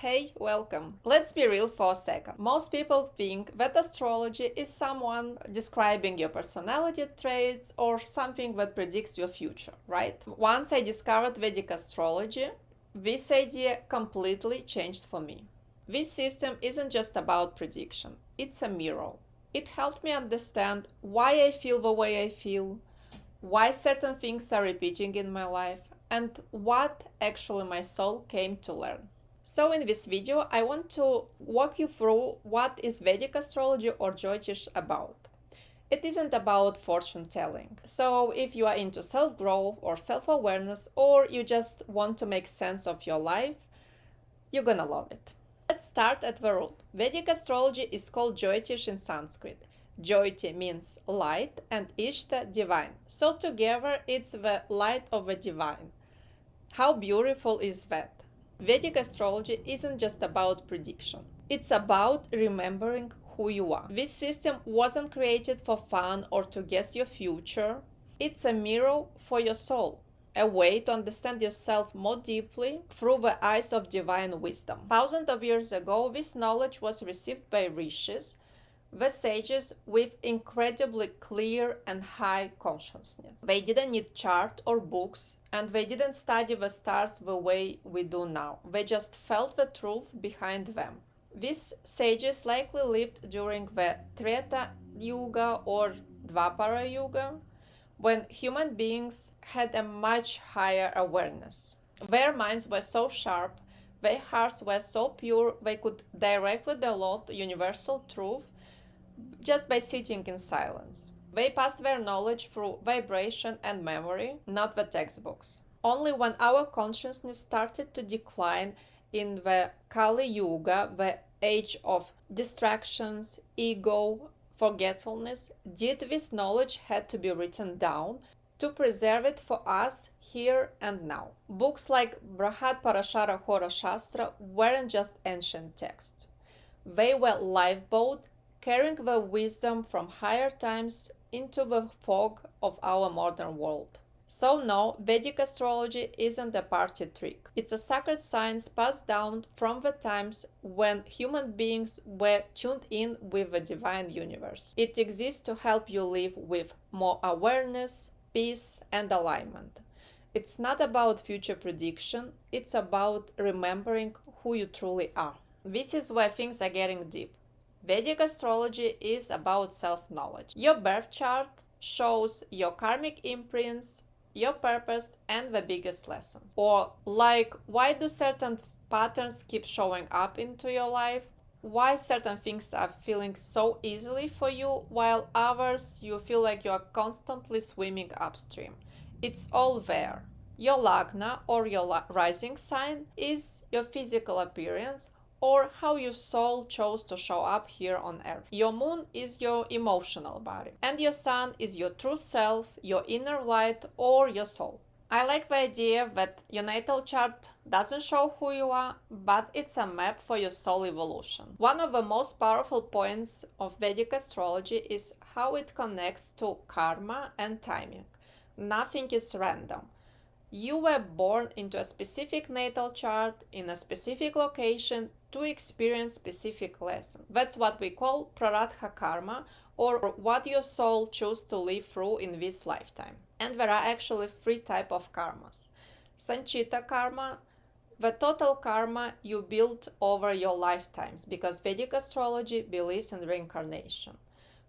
Hey, welcome. Let's be real for a second. Most people think that astrology is someone describing your personality traits or something that predicts your future, right? Once I discovered Vedic astrology, this idea completely changed for me. This system isn't just about prediction, it's a mirror. It helped me understand why I feel the way I feel, why certain things are repeating in my life, and what actually my soul came to learn. So in this video, I want to walk you through what is Vedic astrology or Jyotish about. It isn't about fortune telling. So if you are into self-growth or self-awareness, or you just want to make sense of your life, you're gonna love it. Let's start at the root. Vedic astrology is called Jyotish in Sanskrit. Jyoti means light and Ishta divine. So together it's the light of the divine. How beautiful is that? Vedic astrology isn't just about prediction. It's about remembering who you are. This system wasn't created for fun or to guess your future. It's a mirror for your soul, a way to understand yourself more deeply through the eyes of divine wisdom. Thousands of years ago, this knowledge was received by rishis, the sages with incredibly clear and high consciousness. They didn't need chart or books, and they didn't study the stars the way we do now. They just felt the truth behind them. These sages likely lived during the Treta Yuga or Dvapara Yuga, when human beings had a much higher awareness. Their minds were so sharp, their hearts were so pure, they could directly download universal truth just by sitting in silence. They passed their knowledge through vibration and memory, not the textbooks. Only when our consciousness started to decline in the Kali Yuga, the age of distractions, ego, forgetfulness, did this knowledge had to be written down to preserve it for us here and now. Books like Brahad Parashara Hora Shastra weren't just ancient texts. They were lifeboat carrying the wisdom from higher times into the fog of our modern world. So no, Vedic astrology isn't a party trick. It's a sacred science passed down from the times when human beings were tuned in with the divine universe. It exists to help you live with more awareness, peace, and alignment. It's not about future prediction, it's about remembering who you truly are. This is where things are getting deep. Vedic astrology is about self-knowledge. Your birth chart shows your karmic imprints, your purpose, and the biggest lessons. Or like, why do certain patterns keep showing up into your life? Why certain things are feeling so easily for you, while others you feel like you are constantly swimming upstream? It's all there. Your lagna or your rising sign is your physical appearance, or how your soul chose to show up here on earth. Your moon is your emotional body, and your sun is your true self, your inner light, or your soul. I like the idea that your natal chart doesn't show who you are, but it's a map for your soul evolution. One of the most powerful points of Vedic astrology is how it connects to karma and timing. Nothing is random. You were born into a specific natal chart in a specific location to experience specific lesson. That's what we call prarabdha karma, or what your soul chose to live through in this lifetime. And there are actually three types of karmas. Sanchita karma, the total karma you built over your lifetimes, because Vedic astrology believes in reincarnation.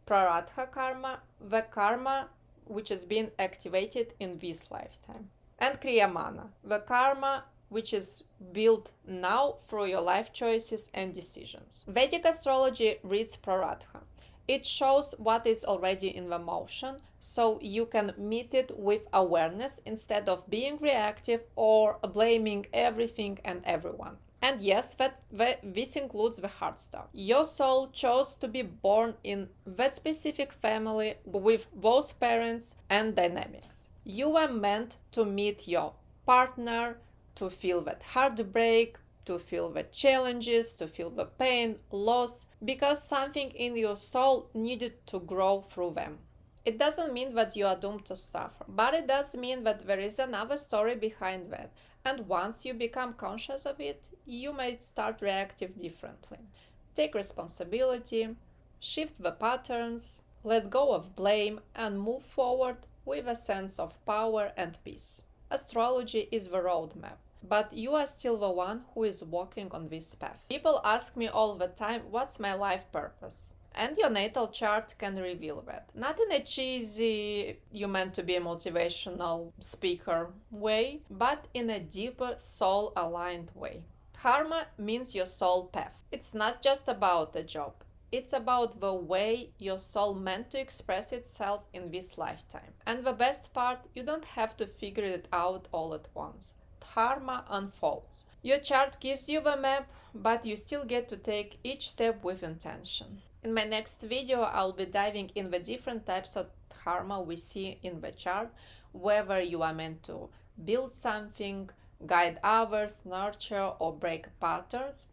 Prarabdha karma, the karma which has been activated in this lifetime. And Kriyamana, the karma which is built now through your life choices and decisions. Vedic astrology reads prarabdha. It shows what is already in the motion, so you can meet it with awareness instead of being reactive or blaming everything and everyone. And yes, this includes the hard stuff. Your soul chose to be born in that specific family with both parents and dynamics. You were meant to meet your partner, to feel that heartbreak, to feel the challenges, to feel the pain, loss, because something in your soul needed to grow through them. It doesn't mean that you are doomed to suffer, but it does mean that there is another story behind that, And once you become conscious of it, you may start reacting differently. Take responsibility, shift the patterns, let go of blame, and move forward with a sense of power and peace. Astrology is the roadmap, but you are still the one who is walking on this path. People ask me all the time, what's my life purpose? And your natal chart can reveal that. Not in a cheesy, you meant to be a motivational speaker way, but in a deeper, soul aligned way. Dharma means your soul path. It's not just about a job, it's about the way your soul meant to express itself in this lifetime. And the best part, you don't have to figure it out all at once. Dharma unfolds. Your chart gives you the map, but you still get to take each step with intention. In my next video, I'll be diving in the different types of dharma we see in the chart, whether you are meant to build something, guide others, nurture, or break patterns.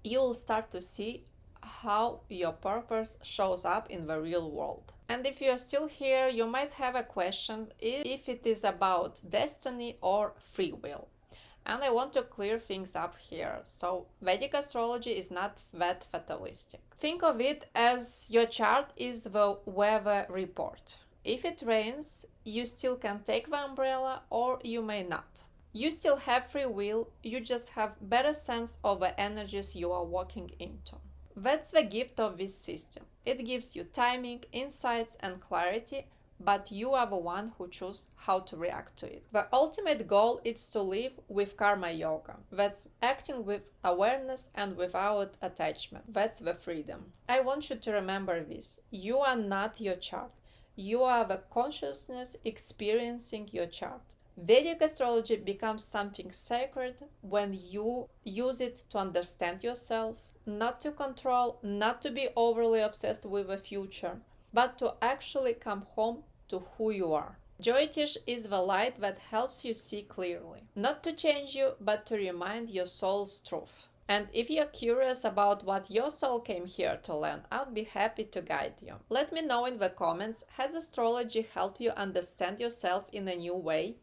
You'll start to see how your purpose shows up in the real world. And if you're still here, you might have a question if it is about destiny or free will. And I want to clear things up here. So, Vedic astrology is not that fatalistic. Think of it as your chart is the weather report. If it rains, you still can take the umbrella or you may not. You still have free will, you just have better sense of the energies you are walking into. That's the gift of this system. It gives you timing, insights, and clarity, but you are the one who chooses how to react to it. The ultimate goal is to live with karma yoga. That's acting with awareness and without attachment. That's the freedom. I want you to remember this. You are not your chart. You are the consciousness experiencing your chart. Vedic astrology becomes something sacred when you use it to understand yourself, not to control, not to be overly obsessed with the future, but to actually come home to who you are. Jyotish is the light that helps you see clearly, not to change you, but to remind your soul's truth. And if you're curious about what your soul came here to learn, I'd be happy to guide you. Let me know in the comments, has astrology helped you understand yourself in a new way?